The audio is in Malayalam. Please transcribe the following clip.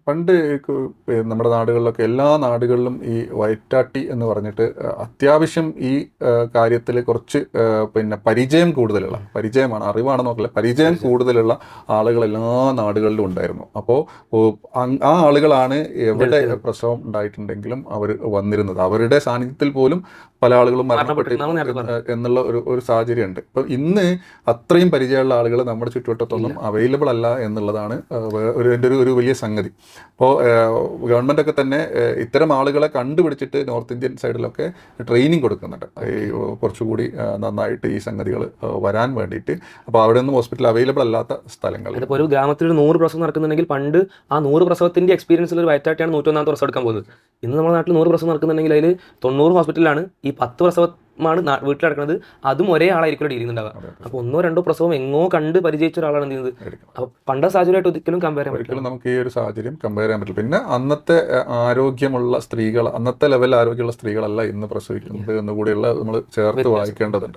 പണ്ട് നമ്മുടെ നാടുകളിലൊക്കെ എല്ലാ നാടുകളിലും ഈ വയറ്റാട്ടി എന്ന് പറഞ്ഞിട്ട് അത്യാവശ്യം ഈ കാര്യത്തിൽ കുറച്ച് പരിചയം കൂടുതലുള്ള, പരിചയമാണ് അറിവാണ് നോക്കില്ല, പരിചയം കൂടുതലുള്ള ആളുകൾ എല്ലാ നാടുകളിലും ഉണ്ടായിരുന്നു. അപ്പോൾ ആ ആളുകളാണ് എവിടെ പ്രസവം ഉണ്ടായിട്ടുണ്ടെങ്കിലും അവർ വന്നിരുന്നത്. അവരുടെ സാന്നിധ്യത്തിൽ പോലും പല ആളുകളും മരണപ്പെട്ടു എന്നുള്ള ഒരു സാഹചര്യമുണ്ട്. അപ്പോൾ ഇന്ന് അത്രയും പരിചയമുള്ള ആളുകൾ നമ്മുടെ ചുറ്റുവട്ടത്തൊന്നും അവൈലബിൾ അല്ല എന്നുള്ളതാണ് എൻ്റെ ഒരു വലിയ സംഗതി. അപ്പോൾ ഗവൺമെൻറ് ഒക്കെ തന്നെ ഇത്തരം ആളുകളെ കണ്ടുപിടിച്ചിട്ട് നോർത്ത് ഇന്ത്യൻ സൈഡിലൊക്കെ ട്രെയിനിങ് കൊടുക്കുന്നുണ്ട്, കുറച്ചുകൂടി നന്നായിട്ട് ഈ സംഗതികൾ വരാൻ വേണ്ടിയിട്ട്. അപ്പോൾ അവിടെ ഒന്നും ഹോസ്പിറ്റൽ അവൈലബിൾ അല്ലാത്ത സ്ഥലങ്ങൾ. ഇപ്പോൾ ഒരു ഗ്രാമത്തിൽ ഒരു 100 പ്രസവം നടക്കുന്നുണ്ടെങ്കിൽ പണ്ട് ആ 100 പ്രസവത്തിൻ്റെ എക്സ്പീരിയൻസിൽ ഒരു വയറ്റാട്ടിയാണ് 101ാമത്തെ പ്രസവം എടുക്കാൻ പോകുന്നത്. ഇന്ന് നമ്മുടെ നാട്ടിൽ 100 പ്രസവം നടക്കുന്നുണ്ടെങ്കിൽ അതിൽ 90 ഹോസ്പിറ്റലിലാണ് ഈ 10 പ്രസവമാണ് വീട്ടിൽ നടക്കുന്നത്. അതും ഒരേ ആളായിരിക്കും ഡീൽ ചെയ്യുന്നുണ്ടാവുക. അപ്പോൾ 1 2 പ്രസവം എങ്ങോ കണ്ട് പരിചയിച്ച ഒരാളാണ് എന്ത് ചെയ്യുന്നത്. അപ്പോൾ പണ്ട് സാഹചര്യമായിട്ട് ഒരിക്കലും കമ്പയർ ചെയ്യാൻ പറ്റില്ല. നമുക്ക് ഈ ഒരു സാഹചര്യം കമ്പയർ ചെയ്യാൻ പറ്റില്ല. പിന്നെ അന്നത്തെ ആരോഗ്യമുള്ള സ്ത്രീകൾ, അന്നത്തെ ലെവൽ ആരോഗ്യമുള്ള സ്ത്രീകളല്ല ഇന്ന് പ്രസവിക്കുന്നത് എന്നുകൂടിയുള്ള നമ്മൾ ചേർത്ത് വായിക്കേണ്ടതുണ്ട്.